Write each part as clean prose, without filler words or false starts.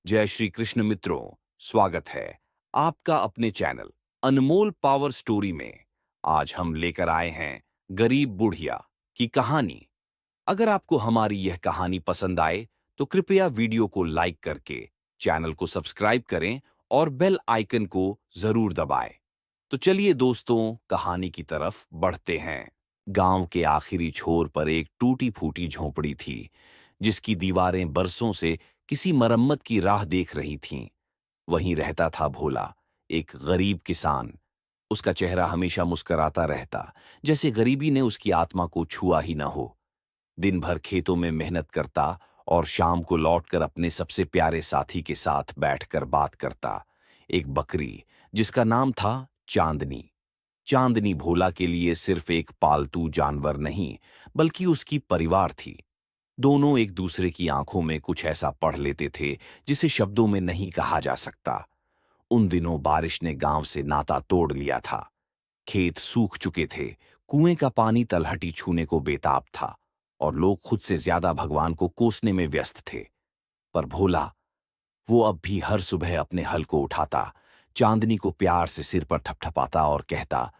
जय श्री कृष्ण मित्रों, स्वागत है आपका अपने चैनल अनमोल पावर स्टोरी में। आज हम लेकर आए हैं गरीब बुढ़िया की कहानी। अगर आपको हमारी यह कहानी पसंद आए तो कृपया वीडियो को लाइक करके चैनल को सब्सक्राइब करें और बेल आइकन को जरूर दबाएं। तो चलिए दोस्तों, कहानी की तरफ बढ़ते हैं। गांव के आखिरी छोर पर एक टूटी फूटी झोंपड़ी थी, जिसकी दीवारें बरसों से किसी मरम्मत की राह देख रही थीं। वहीं रहता था भोला, एक गरीब किसान। उसका चेहरा हमेशा मुस्कुराता रहता, जैसे गरीबी ने उसकी आत्मा को छुआ ही न हो। दिन भर खेतों में मेहनत करता और शाम को लौटकर अपने सबसे प्यारे साथी के साथ बैठकर बात करता, एक बकरी जिसका नाम था चांदनी। चांदनी भोला के लिए सिर्फ एक पालतू जानवर नहीं, बल्कि उसकी परिवार थी। दोनों एक दूसरे की आंखों में कुछ ऐसा पढ़ लेते थे जिसे शब्दों में नहीं कहा जा सकता। उन दिनों बारिश ने गांव से नाता तोड़ लिया था। खेत सूख चुके थे, कुएं का पानी तलहटी छूने को बेताब था, और लोग खुद से ज्यादा भगवान को कोसने में व्यस्त थे। पर भोला, वो अब भी हर सुबह अपने हल को उठाता, चांदनी को प्यार से सिर पर ठपठपाता और कहता,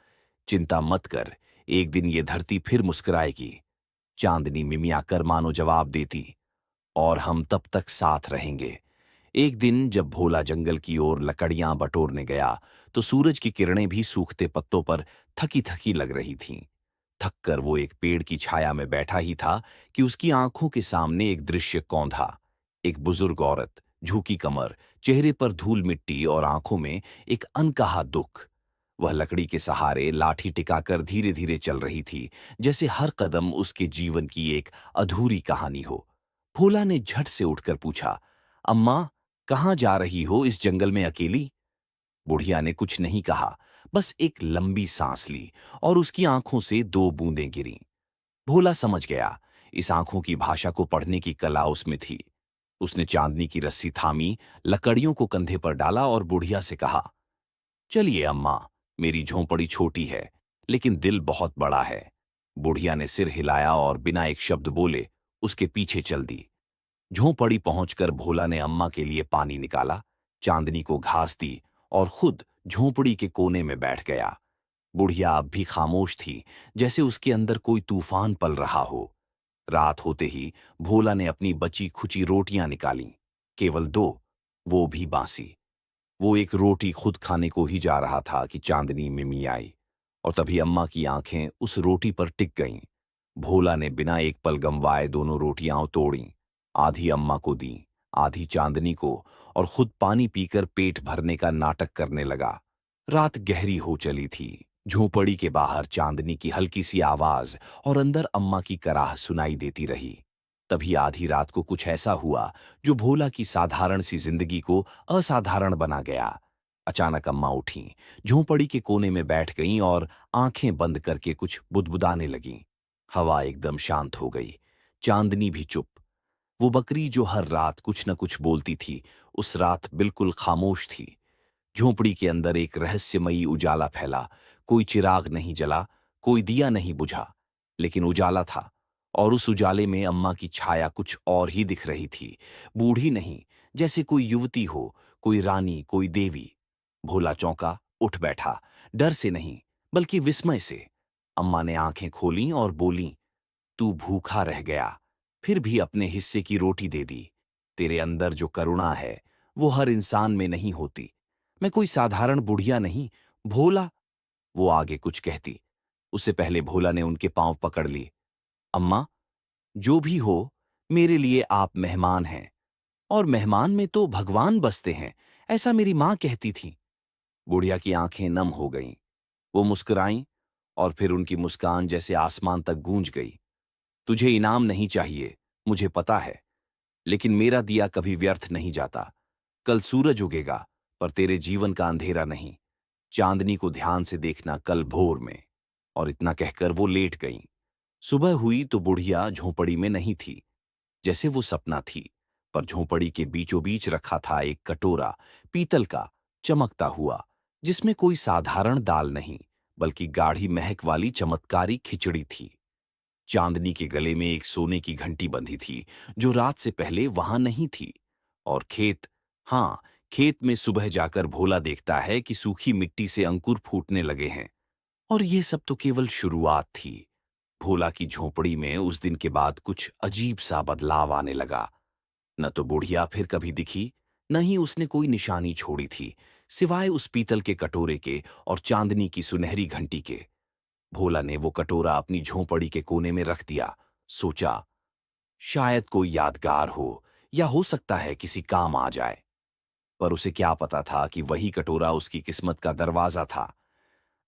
चिंता मत कर, एक दिन ये धरती फिर मुस्कुराएगी। चांदनी मिमियाकर मानो जवाब देती, और हम तब तक साथ रहेंगे। एक दिन जब भोला जंगल की ओर लकड़ियां बटोरने गया, तो सूरज की किरणें भी सूखते पत्तों पर थकी थकी लग रही थीं। थककर वो एक पेड़ की छाया में बैठा ही था कि उसकी आंखों के सामने एक दृश्य कौंधा। एक बुजुर्ग औरत, झुकी कमर, चेहरे पर धूल मिट्टी और आंखों में एक अनकहा दुख। वह लकड़ी के सहारे लाठी टिकाकर धीरे धीरे चल रही थी, जैसे हर कदम उसके जीवन की एक अधूरी कहानी हो। भोला ने झट से उठकर पूछा, अम्मा, कहाँ जा रही हो इस जंगल में अकेली? बुढ़िया ने कुछ नहीं कहा, बस एक लंबी सांस ली, और उसकी आंखों से दो बूंदें गिरीं। भोला समझ गया, इस आंखों की भाषा को पढ़ने की कला उसमें थी। उसने चांदनी की रस्सी थामी, लकड़ियों को कंधे पर डाला और बुढ़िया से कहा, चलिए अम्मा, मेरी झोंपड़ी छोटी है, लेकिन दिल बहुत बड़ा है। बुढ़िया ने सिर हिलाया और बिना एक शब्द बोले उसके पीछे चल दी। झोंपड़ी पहुंचकर भोला ने अम्मा के लिए पानी निकाला, चांदनी को घास दी और खुद झोंपड़ी के कोने में बैठ गया। बुढ़िया अब भी खामोश थी, जैसे उसके अंदर कोई तूफान पल रहा हो। रात होते ही भोला ने अपनी बची खुची रोटियां निकालीं, केवल दो, वो भी बासी। वो एक रोटी खुद खाने को ही जा रहा था कि चांदनी मिमी आई, और तभी अम्मा की आंखें उस रोटी पर टिक गईं। भोला ने बिना एक पल गंवाए दोनों रोटियां तोड़ीं, आधी अम्मा को दी, आधी चांदनी को, और खुद पानी पीकर पेट भरने का नाटक करने लगा। रात गहरी हो चली थी। झोंपड़ी के बाहर चांदनी की हल्की सी आवाज और अंदर अम्मा की कराह सुनाई देती रही। तभी आधी रात को कुछ ऐसा हुआ जो भोला की साधारण सी जिंदगी को असाधारण बना गया। अचानक अम्मा उठीं, झोंपड़ी के कोने में बैठ गईं और आंखें बंद करके कुछ बुदबुदाने लगीं। हवा एकदम शांत हो गई, चांदनी भी चुप। वो बकरी जो हर रात कुछ न कुछ बोलती थी, उस रात बिल्कुल खामोश थी। झोंपड़ी के अंदर एक रहस्यमयी उजाला फैला। कोई चिराग नहीं जला, कोई दिया नहीं बुझा, लेकिन उजाला था। और उस उजाले में अम्मा की छाया कुछ और ही दिख रही थी। बूढ़ी नहीं, जैसे कोई युवती हो, कोई रानी, कोई देवी। भोला चौंका, उठ बैठा, डर से नहीं, बल्कि विस्मय से। अम्मा ने आंखें खोलीं और बोलीं, तू भूखा रह गया, फिर भी अपने हिस्से की रोटी दे दी। तेरे अंदर जो करुणा है, वो हर इंसान में नहीं होती। मैं कोई साधारण बुढ़िया नहीं, भोला। वो आगे कुछ कहती, उससे पहले भोला ने उनके पांव पकड़ लिए। अम्मा, जो भी हो, मेरे लिए आप मेहमान हैं, और मेहमान में तो भगवान बसते हैं, ऐसा मेरी मां कहती थी। बुढ़िया की आंखें नम हो गईं। वो मुस्कुराईं, और फिर उनकी मुस्कान जैसे आसमान तक गूंज गई। तुझे इनाम नहीं चाहिए, मुझे पता है, लेकिन मेरा दिया कभी व्यर्थ नहीं जाता। कल सूरज उगेगा, पर तेरे जीवन का अंधेरा नहीं। चांदनी को ध्यान से देखना कल भोर में। और इतना कहकर वो लेट गईं। सुबह हुई तो बुढ़िया झोंपड़ी में नहीं थी, जैसे वो सपना थी। पर झोंपड़ी के बीचों बीच रखा था एक कटोरा, पीतल का, चमकता हुआ, जिसमें कोई साधारण दाल नहीं, बल्कि गाढ़ी महक वाली चमत्कारी खिचड़ी थी। चांदनी के गले में एक सोने की घंटी बंधी थी, जो रात से पहले वहां नहीं थी। और खेत हाँ, खेत में सुबह जाकर भोला देखता है कि सूखी मिट्टी से अंकुर फूटने लगे हैं। और ये सब तो केवल शुरुआत थी। भोला की झोपड़ी में उस दिन के बाद कुछ अजीब सा बदलाव आने लगा। न तो बुढ़िया फिर कभी दिखी, न ही उसने कोई निशानी छोड़ी थी, सिवाय उस पीतल के कटोरे के और चांदनी की सुनहरी घंटी के। भोला ने वो कटोरा अपनी झोंपड़ी के कोने में रख दिया। सोचा, शायद कोई यादगार हो, या हो सकता है किसी काम आ जाए। पर उसे क्या पता था कि वही कटोरा उसकी किस्मत का दरवाजा था।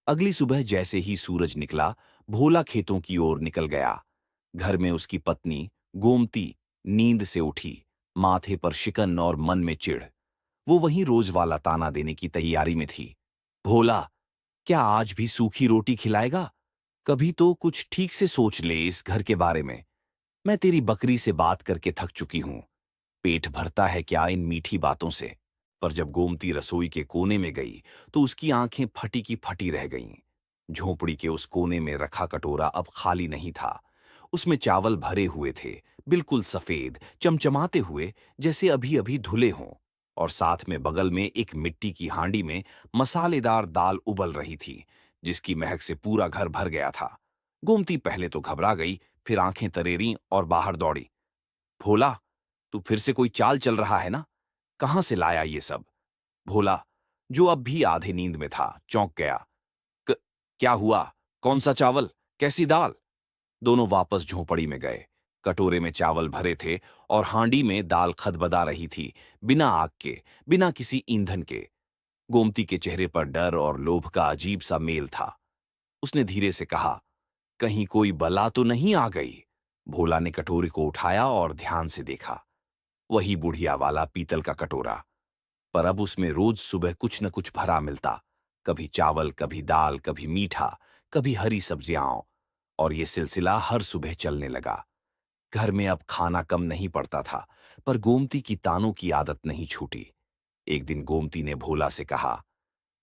अगली सुबह जैसे ही सूरज निकला, भोला खेतों की ओर निकल गया। घर में उसकी पत्नी गोमती नींद से उठी, माथे पर शिकन और मन में चिढ़। वो वहीं रोज वाला ताना देने की तैयारी में थी। भोला, क्या आज भी सूखी रोटी खिलाएगा? कभी तो कुछ ठीक से सोच ले इस घर के बारे में। मैं तेरी बकरी से बात करके थक चुकी हूं। पेट भरता है क्या इन मीठी बातों से? पर जब गोमती रसोई के कोने में गई, तो उसकी आंखें फटी की फटी रह गईं। झोंपड़ी के उस कोने में रखा कटोरा अब खाली नहीं था। उसमें चावल भरे हुए थे, बिल्कुल सफेद, चमचमाते हुए, जैसे अभी अभी धुले हों। और साथ में बगल में एक मिट्टी की हांडी में मसालेदार दाल उबल रही थी, जिसकी महक से पूरा घर भर गया था। गोमती पहले तो घबरा गई, फिर आंखें तरेरी और बाहर दौड़ी। भोला, तू फिर से कोई चाल चल रहा है ना? कहां से लाया ये सब? भोला, जो अब भी आधे नींद में था, चौंक गया। "क- क्या हुआ? कौन सा चावल? कैसी दाल?" दोनों वापस झोंपड़ी में गए। कटोरे में चावल भरे थे और हांडी में दाल खदबदा रही थी, बिना आग के, बिना किसी ईंधन के। गोमती के चेहरे पर डर और लोभ का अजीब सा मेल था। उसने धीरे से कहा, कहीं कोई बला तो नहीं आ गई? भोला ने कटोरे को उठाया और ध्यान से देखा। वही बुढ़िया वाला पीतल का कटोरा, पर अब उसमें रोज सुबह कुछ न कुछ भरा मिलता। कभी चावल, कभी दाल, कभी मीठा, कभी हरी सब्जियां। और ये सिलसिला हर सुबह चलने लगा। घर में अब खाना कम नहीं पड़ता था, पर गोमती की तानों की आदत नहीं छूटी। एक दिन गोमती ने भोला से कहा,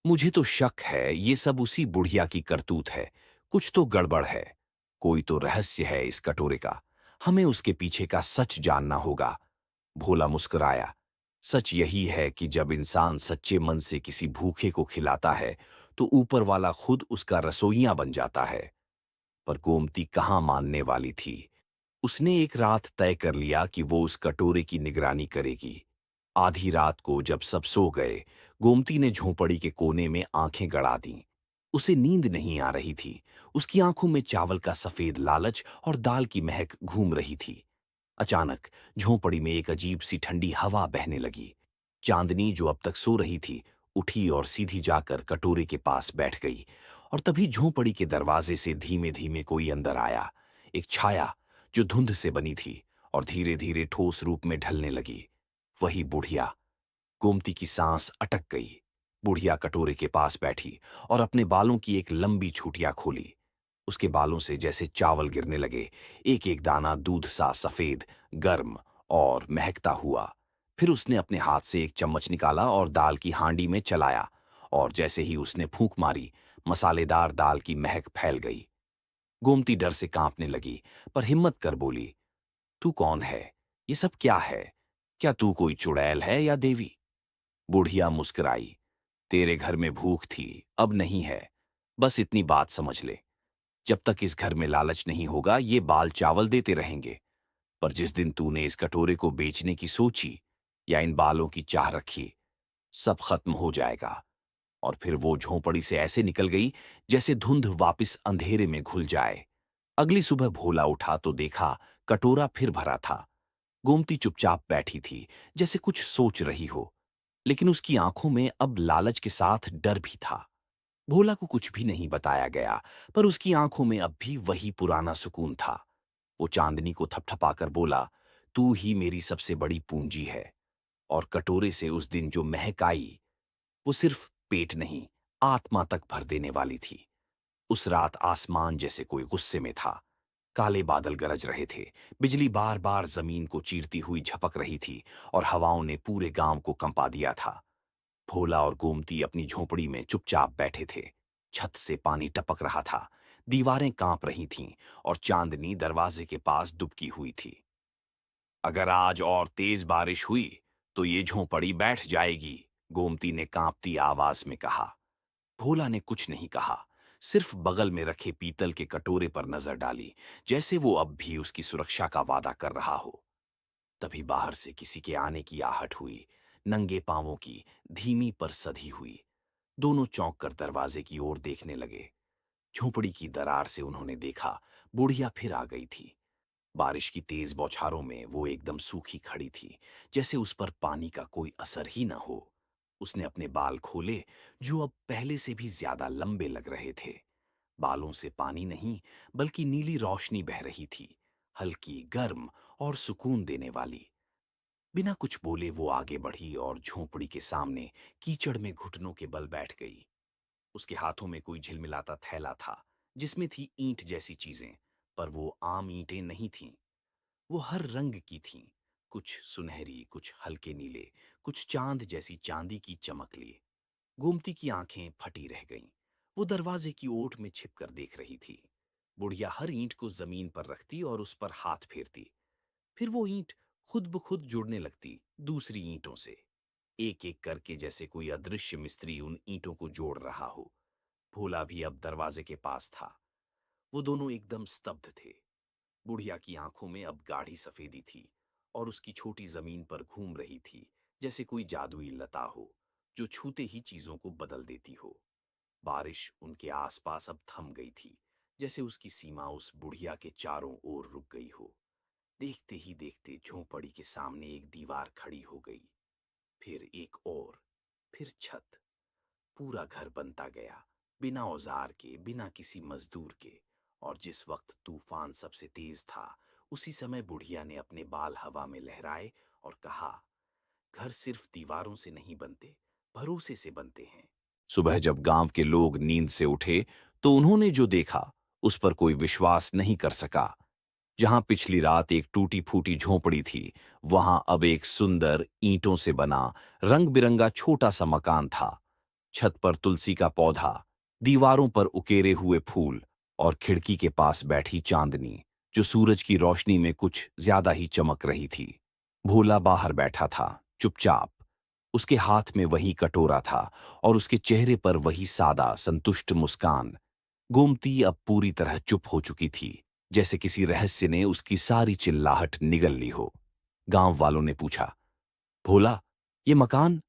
मुझे तो शक है ये सब उसी बुढ़िया की करतूत है। कुछ तो गड़बड़ है। कोई तो रहस्य है इस कटोरे का। हमें उसके पीछे का सच जानना होगा। भोला मुस्कुराया। सच यही है कि जब इंसान सच्चे मन से किसी भूखे को खिलाता है, तो ऊपर वाला खुद उसका रसोइया बन जाता है। पर गोमती कहाँ मानने वाली थी। उसने एक रात तय कर लिया कि वो उस कटोरे की निगरानी करेगी। आधी रात को जब सब सो गए, गोमती ने झोंपड़ी के कोने में आंखें गड़ा दीं। उसे नींद नहीं आ रही थी। उसकी आंखों में चावल का सफेद लालच और दाल की महक घूम रही थी। अचानक झोंपड़ी में एक अजीब सी ठंडी हवा बहने लगी। चांदनी, जो अब तक सो रही थी, उठी और सीधी जाकर कटोरे के पास बैठ गई। और तभी झोंपड़ी के दरवाजे से धीमे धीमे कोई अंदर आया। एक छाया, जो धुंध से बनी थी और धीरे धीरे ठोस रूप में ढलने लगी। वही बुढ़िया। गोमती की सांस अटक गई। बुढ़िया कटोरे के पास बैठी और अपने बालों की एक लंबी छूटिया खोली। उसके बालों से जैसे चावल गिरने लगे, एक एक दाना दूध सा सफेद, गर्म और महकता हुआ। फिर उसने अपने हाथ से एक चम्मच निकाला और दाल की हांडी में चलाया। और जैसे ही उसने फूंक मारी, मसालेदार दाल की महक फैल गई। गोमती डर से कांपने लगी, पर हिम्मत कर बोली, तू कौन है? ये सब क्या है? क्या तू कोई चुड़ैल है या देवी? बुढ़िया मुस्कुराई। तेरे घर में भूख थी, अब नहीं है। बस इतनी बात समझ ले। जब तक इस घर में लालच नहीं होगा, ये बाल चावल देते रहेंगे। पर जिस दिन तूने इस कटोरे को बेचने की सोची, या इन बालों की चाह रखी, सब खत्म हो जाएगा। और फिर वो झोंपड़ी से ऐसे निकल गई, जैसे धुंध वापस अंधेरे में घुल जाए। अगली सुबह भोला उठा तो देखा, कटोरा फिर भरा था। गोमती चुपचाप बैठी थी, जैसे कुछ सोच रही हो। लेकिन उसकी आंखों में अब लालच के साथ डर भी था। भोला को कुछ भी नहीं बताया गया, पर उसकी आंखों में अब भी वही पुराना सुकून था। वो चांदनी को थपथपाकर बोला, तू ही मेरी सबसे बड़ी पूंजी है। और कटोरे से उस दिन जो महक आई, वो सिर्फ पेट नहीं, आत्मा तक भर देने वाली थी। उस रात आसमान जैसे कोई गुस्से में था। काले बादल गरज रहे थे, बिजली बार बार जमीन को चीरती हुई झपक रही थी, और हवाओं ने पूरे गांव को कंपा दिया था। भोला और गोमती अपनी झोंपड़ी में चुपचाप बैठे थे। छत से पानी टपक रहा था, दीवारें कांप रही थीं, और चांदनी दरवाजे के पास दुबकी हुई थी। अगर आज और तेज बारिश हुई, तो ये झोंपड़ी बैठ जाएगी, गोमती ने कांपती आवाज में कहा। भोला ने कुछ नहीं कहा, सिर्फ बगल में रखे पीतल के कटोरे पर नजर डाली, जैसे वो अब भी उसकी सुरक्षा का वादा कर रहा हो। तभी बाहर से किसी के आने की आहट हुई, नंगे पांवों की, धीमी पर सधी हुई। दोनों चौंक कर दरवाजे की ओर देखने लगे। झोंपड़ी की दरार से उन्होंने देखा, बुढ़िया फिर आ गई थी। बारिश की तेज बौछारों में वो एकदम सूखी खड़ी थी, जैसे उस पर पानी का कोई असर ही न हो। उसने अपने बाल खोले, जो अब पहले से भी ज्यादा लंबे लग रहे थे। बालों से पानी नहीं, बल्कि नीली रोशनी बह रही थी, हल्की, गर्म और सुकून देने वाली। बिना कुछ बोले वो आगे बढ़ी और झोंपड़ी के सामने कीचड़ में घुटनों के बल बैठ गई। उसके हाथों में कोई झिलमिलाता थैला था, जिसमें थी ईंट जैसी चीजें, पर वो आम ईंटें नहीं थीं। वो हर रंग की थीं, कुछ सुनहरी, कुछ हल्के नीले, कुछ चांद जैसी चांदी की चमक लिए। गोमती की आंखें फटी रह गईं। वो दरवाजे की ओट में छिपकर देख रही थी। बुढ़िया हर ईंट को जमीन पर रखती और उस पर हाथ फेरती। फिर वो ईंट खुद ब खुद जुड़ने लगती दूसरी ईंटों से, एक एक करके, जैसे कोई अदृश्य मिस्त्री उन ईंटों को जोड़ रहा हो। भोला भी अब दरवाजे के पास था। वो दोनों एकदम स्तब्ध थे। बुढ़िया की आंखों में अब गाढ़ी सफेदी थी और उसकी छोटी जमीन पर घूम रही थी, जैसे कोई जादुई लता हो, जो छूते ही चीजों को बदल देती हो। बारिश उनके आसपास अब थम गई थी, जैसे उसकी सीमा उस बुढ़िया के चारों ओर रुक गई हो। देखते ही देखते झोंपड़ी के सामने एक दीवार खड़ी हो गई, फिर एक और, फिर छत। पूरा घर बनता गया, बिना औजार के, बिना किसी मजदूर के। और जिस वक्त तूफान सबसे तेज था, उसी समय बुढ़िया ने अपने बाल हवा में लहराए और कहा, घर सिर्फ दीवारों से नहीं बनते, भरोसे से बनते हैं। सुबह जब गांव के लोग नींद से उठे, तो उन्होंने जो देखा, उस पर कोई विश्वास नहीं कर सका। जहां पिछली रात एक टूटी फूटी झोंपड़ी थी, वहां अब एक सुंदर ईंटों से बना रंग बिरंगा छोटा सा मकान था। छत पर तुलसी का पौधा, दीवारों पर उकेरे हुए फूल और खिड़की के पास बैठी चांदनी, जो सूरज की रोशनी में कुछ ज्यादा ही चमक रही थी। भोला बाहर बैठा था, चुपचाप। उसके हाथ में वही कटोरा था और उसके चेहरे पर वही सादा संतुष्ट मुस्कान। गोमती अब पूरी तरह चुप हो चुकी थी, जैसे किसी रहस्य ने उसकी सारी चिल्लाहट निगल ली हो। गांव वालों ने पूछा, भोला, ये मकान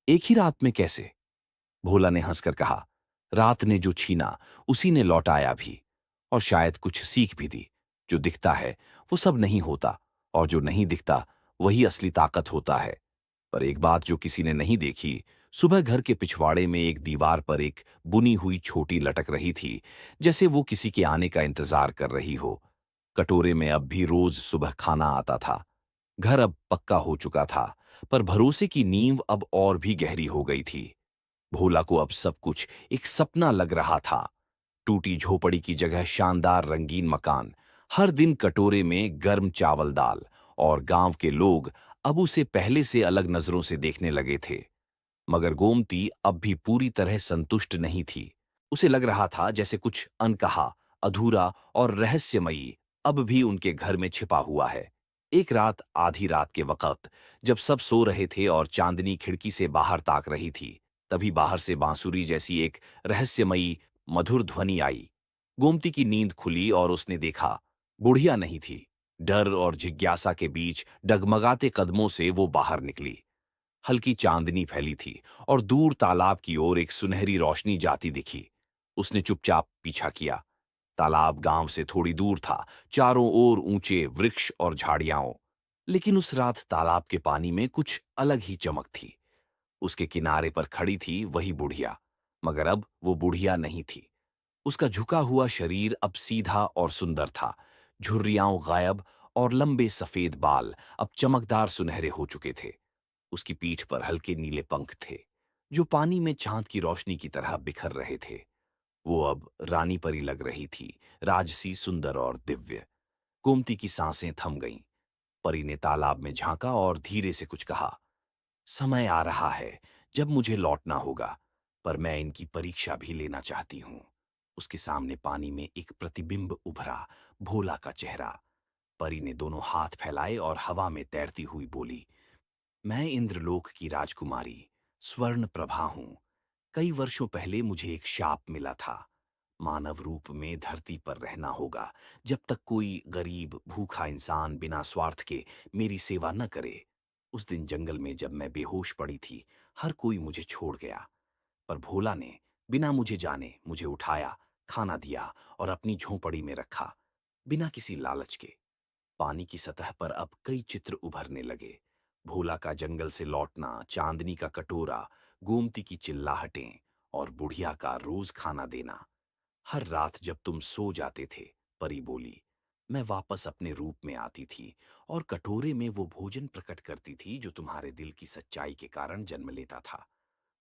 एक ही रात में कैसे? भोला ने हंसकर कहा, रात ने जो छीना, उसी ने लौटाया भी। और शायद कुछ सीख भी दी। जो दिखता है वो सब नहीं होता, और जो नहीं दिखता वही असली ताकत होता है। पर एक बात जो किसी ने नहीं देखी, सुबह घर के पिछवाड़े में एक दीवार पर एक बुनी हुई छोटी लटक रही थी, जैसे वो किसी के आने का इंतजार कर रही हो। कटोरे में अब भी रोज सुबह खाना आता था। घर अब पक्का हो चुका था, पर भरोसे की नींव अब और भी गहरी हो गई थी। भोला को अब सब कुछ एक सपना लग रहा था। टूटी झोपड़ी की जगह शानदार रंगीन मकान, हर दिन कटोरे में गर्म चावल दाल, और गांव के लोग अब उसे पहले से अलग नजरों से देखने लगे थे। मगर गोमती अब भी पूरी तरह संतुष्ट नहीं थी। उसे लग रहा था जैसे कुछ अनकहा, अधूरा और रहस्यमयी अब भी उनके घर में छिपा हुआ है। एक रात, आधी रात के वक्त, जब सब सो रहे थे और चांदनी खिड़की से बाहर ताक रही थी, तभी बाहर से बांसुरी जैसी एक रहस्यमयी मधुर ध्वनि आई। गोमती की नींद खुली और उसने देखा, बुढ़िया नहीं थी। डर और जिज्ञासा के बीच डगमगाते कदमों से वो बाहर निकली। हल्की चांदनी फैली थी और दूर तालाब की ओर एक सुनहरी रोशनी जाती दिखी। उसने चुपचाप पीछा किया। तालाब गांव से थोड़ी दूर था, चारों ओर ऊंचे वृक्ष और झाड़ियां। लेकिन उस रात तालाब के पानी में कुछ अलग ही चमक थी। उसके किनारे पर खड़ी थी वही बुढ़िया, मगर अब वो बुढ़िया नहीं थी। उसका झुका हुआ शरीर अब सीधा और सुंदर था। झुर्रियां गायब और लंबे सफेद बाल अब चमकदार सुनहरे हो चुके थे। उसकी पीठ पर हल्के नीले पंख थे, जो पानी में चांद की रोशनी की तरह बिखर रहे थे। वो अब रानी परी लग रही थी, राजसी, सुंदर और दिव्य। गोमती की सांसें थम गईं। परी ने तालाब में झांका और धीरे से कुछ कहा, समय आ रहा है जब मुझे लौटना होगा, पर मैं इनकी परीक्षा भी लेना चाहती हूं। उसके सामने पानी में एक प्रतिबिंब उभरा, भोला का चेहरा। परी ने दोनों हाथ फैलाए और हवा में तैरती हुई बोली, मैं इंद्रलोक की राजकुमारी स्वर्ण प्रभा हूं। कई वर्षों पहले मुझे एक शाप मिला था। मानव रूप में धरती पर रहना होगा जब तक कोई गरीब भूखा इंसान बिना स्वार्थ के मेरी सेवा न करे। उस दिन जंगल में जब मैं बेहोश पड़ी थी, हर कोई मुझे छोड़ गया। पर भोला ने बिना मुझे जाने मुझे उठाया, खाना दिया और अपनी झोंपड़ी में रखा, बिना किसी लालच के। पानी की सतह पर अब कई चित्र उभरने लगे। भोला का जंगल से लौटना, चांदनी का कटोरा, गोमती की चिल्लाहटें और बुढ़िया का रोज खाना देना। हर रात जब तुम सो जाते थे, परी बोली, मैं वापस अपने रूप में आती थी और कटोरे में वो भोजन प्रकट करती थी जो तुम्हारे दिल की सच्चाई के कारण जन्म लेता था।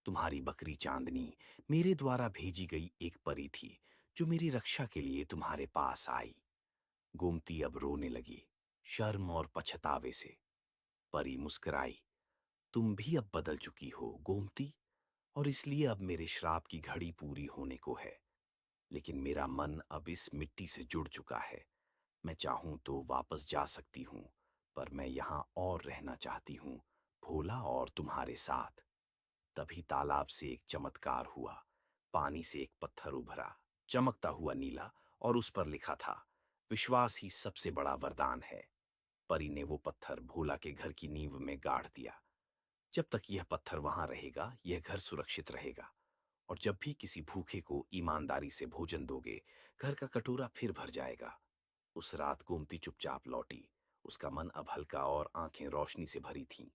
तुम्हारी बकरी चांदनी मेरे द्वारा भेजी गई एक परी थी जो मेरी रक्षा के लिए तुम्हारे पास आई। गोमती अब रोने लगी, शर्म और पछतावे से। परी मुस्कुराई, तुम भी अब बदल चुकी हो गोमती, और इसलिए अब मेरे श्राप की घड़ी पूरी होने को है। लेकिन मेरा मन अब इस मिट्टी से जुड़ चुका है। मैं चाहूं तो वापस जा सकती हूं, पर मैं यहां और रहना चाहती हूं, भोला और तुम्हारे साथ। तभी तालाब से एक चमत्कार हुआ। पानी से एक पत्थर उभरा, चमकता हुआ नीला, और उस पर लिखा था, विश्वास ही सबसे बड़ा वरदान है। परी ने वो पत्थर भोला के घर की नींव में गाड़ दिया। जब तक यह पत्थर वहां रहेगा, यह घर सुरक्षित रहेगा। और जब भी किसी भूखे को ईमानदारी से भोजन दोगे, घर का कटोरा फिर भर जाएगा। उस रात गोमती चुपचाप लौटी। उसका मन अब हल्का और आंखें रोशनी से भरी थीं।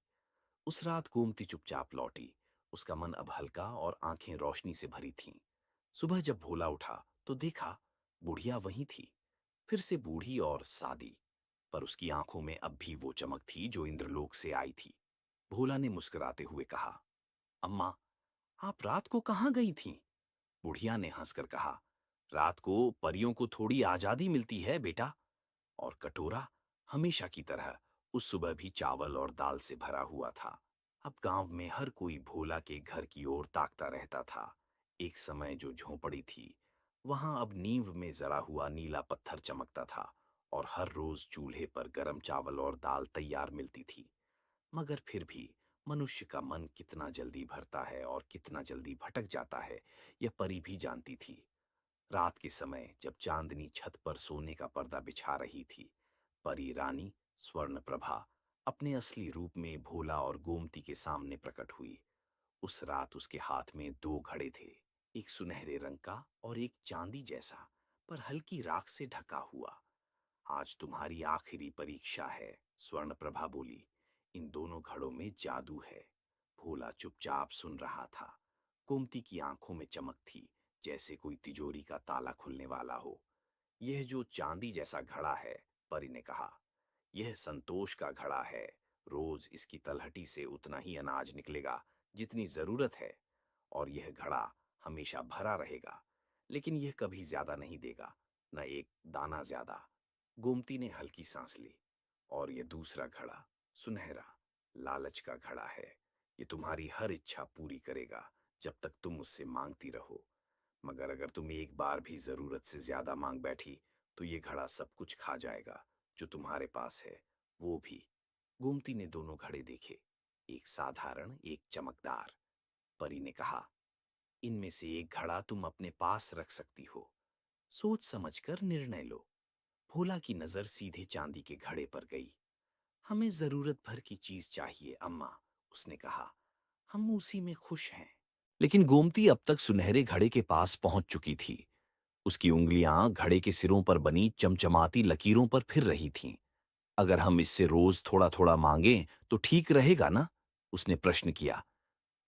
उस रात गोमती चुपचाप लौटी। उसका मन अब हल्का और आंखें रोशनी से भरी थीं। सुबह जब भोला उठा तो देखा, बुढ़िया वहीं थी, फिर से बूढ़ी और सादी। पर उसकी आंखों में अब भी वो चमक थी जो इंद्रलोक से आई थी। भोला ने मुस्कुराते हुए कहा, अम्मा, आप रात को कहाँ गई थीं? बुढ़िया ने हंसकर कहा, रात को परियों को थोड़ी आजादी मिलती है बेटा। और कटोरा हमेशा की तरह उस सुबह भी चावल और दाल से भरा हुआ था। अब गांव में हर कोई भोला के घर की ओर ताकता रहता था। एक समय जो झोंपड़ी थी, वहां अब नींव में जड़ा हुआ नीला पत्थर चमकता था, और हर रोज चूल्हे पर गरम चावल और दाल तैयार मिलती थी। मगर फिर भी मनुष्य का मन कितना जल्दी भरता है और कितना जल्दी भटक जाता है, यह परी भी जानती थी। रात के समय जब चांदनी छत पर सोने का पर्दा बिछा रही थी, परी रानी स्वर्ण प्रभा अपने असली रूप में भोला और गोमती के सामने प्रकट हुई। उस रात उसके हाथ में दो घड़े थे, एक सुनहरे रंग का और एक चांदी जैसा, पर हल्की राख से ढका हुआ। आज तुम्हारी आखिरी परीक्षा है, स्वर्ण प्रभा बोली। इन दोनों घड़ों में जादू है। भोला चुपचाप सुन रहा था। गोमती की आंखों में चमक थी, जैसे कोई तिजोरी का ताला खुलने वाला हो। यह जो चांदी जैसा घड़ा है, परी ने कहा, यह संतोष का घड़ा है। रोज इसकी तलहटी से उतना ही अनाज निकलेगा जितनी जरूरत है, और यह घड़ा हमेशा भरा रहेगा। लेकिन यह कभी ज्यादा नहीं देगा, न एक दाना ज्यादा। गोमती ने हल्की सांस ली। और यह दूसरा घड़ा, सुनहरा, लालच का घड़ा है। ये तुम्हारी हर इच्छा पूरी करेगा जब तक तुम उससे मांगती रहो। मगर अगर तुम एक बार भी जरूरत से ज्यादा मांग बैठी, तो ये घड़ा सब कुछ खा जाएगा जो तुम्हारे पास है, वो भी। गोमती ने दोनों घड़े देखे, एक साधारण, एक चमकदार। परी ने कहा, इनमें से एक घड़ा तुम अपने पास रख सकती हो। सोच समझकर निर्णय लो। भोला की नजर सीधे चांदी के घड़े पर गई। हमें जरूरत भर की चीज चाहिए अम्मा, उसने कहा। हम उसी में खुश हैं। लेकिन गोमती अब तक सुनहरे घड़े के पास पहुंच चुकी थी। उसकी उंगलियां घड़े के सिरों पर बनी चमचमाती लकीरों पर फिर रही थीं। अगर हम इससे रोज थोड़ा थोड़ा मांगें तो ठीक रहेगा ना? उसने प्रश्न किया।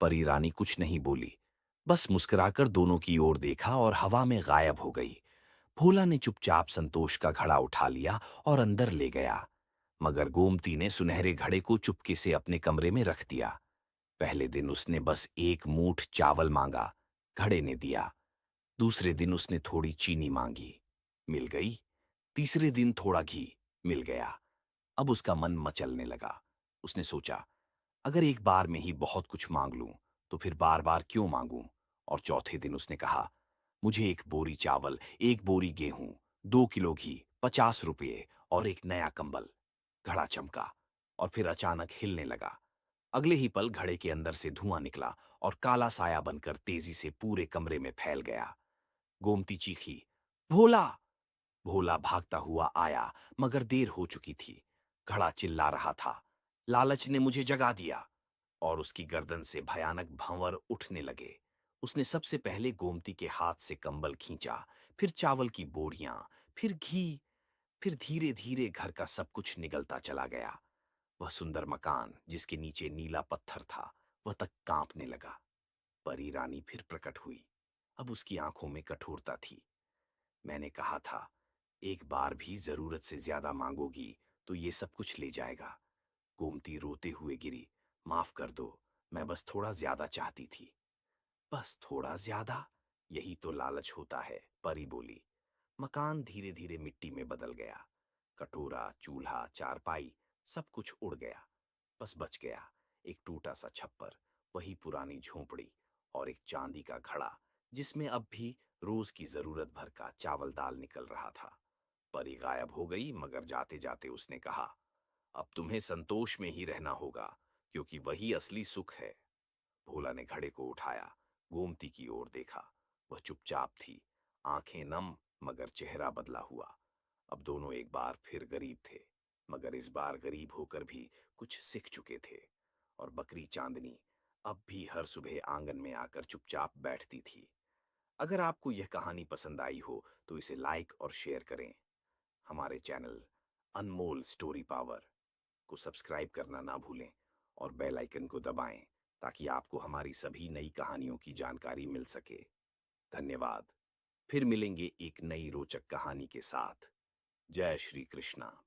परी रानी कुछ नहीं बोली, बस मुस्कुराकर दोनों की ओर देखा और हवा में गायब हो गई। भोला ने चुपचाप संतोष का घड़ा उठा लिया और अंदर ले गया। मगर गोमती ने सुनहरे घड़े को चुपके से अपने कमरे में रख दिया। पहले दिन उसने बस एक मूठ चावल मांगा, घड़े ने दिया। दूसरे दिन उसने थोड़ी चीनी मांगी, मिल गई। तीसरे दिन थोड़ा घी, मिल गया। अब उसका मन मचलने लगा। उसने सोचा, अगर एक बार में ही बहुत कुछ मांग लूं, तो फिर बार बार क्यों मांगूं? और चौथे दिन उसने कहा, मुझे एक बोरी चावल, एक बोरी गेहूं, 2 किलो घी, 50 रुपये और एक नया कंबल। घड़ा चमका और फिर अचानक हिलने लगा। अगले ही पल घड़े के अंदर से धुआं निकला और काला साया बनकर तेजी से पूरे कमरे में फैल गया। गोमती चीखी, भोला! भोला भागता हुआ आया, मगर देर हो चुकी थी। घड़ा चिल्ला रहा था, लालच ने मुझे जगा दिया। और उसकी गर्दन से भयानक भंवर उठने लगे। उसने सबसे पहले गोमती के हाथ से कंबल खींचा, फिर चावल की बोरियां, फिर घी, फिर धीरे धीरे घर का सब कुछ निगलता चला गया। वह सुंदर मकान जिसके नीचे नीला पत्थर था, वह तक कांपने लगा। परी रानी फिर प्रकट हुई। अब उसकी आंखों में कठोरता थी। मैंने कहा था, एक बार भी जरूरत से ज्यादा मांगोगी तो ये सब कुछ ले जाएगा। गोमती रोते हुए गिरी, माफ कर दो, मैं बस थोड़ा ज्यादा चाहती थी। बस थोड़ा ज्यादा? यही तो लालच होता है, परी बोली। मकान धीरे धीरे मिट्टी में बदल गया। कटोरा, चूल्हा, चारपाई, सब कुछ उड़ गया। बस बच गया एक टूटा सा छप्पर, वही पुरानी झोंपड़ी और एक चांदी का घड़ा जिसमें अब भी रोज की जरूरत भर का चावल दाल निकल रहा था। परी गायब हो गई, मगर जाते जाते उसने कहा, अब तुम्हें संतोष में ही रहना होगा, क्योंकि वही असली सुख है। भोला ने घड़े को उठाया, गोमती की ओर देखा। वह चुपचाप थी, आंखें नम, मगर चेहरा बदला हुआ। अब दोनों एक बार फिर गरीब थे, मगर इस बार गरीब होकर भी कुछ सीख चुके थे। और बकरी चांदनी अब भी हर सुबह आंगन में आकर चुपचाप बैठती थी। अगर आपको यह कहानी पसंद आई हो तो इसे लाइक और शेयर करें। हमारे चैनल अनमोल स्टोरी पावर को सब्सक्राइब करना ना भूलें और बेल आइकन को दबाएं, ताकि आपको हमारी सभी नई कहानियों की जानकारी मिल सके। धन्यवाद। फिर मिलेंगे एक नई रोचक कहानी के साथ। जय श्री कृष्णा।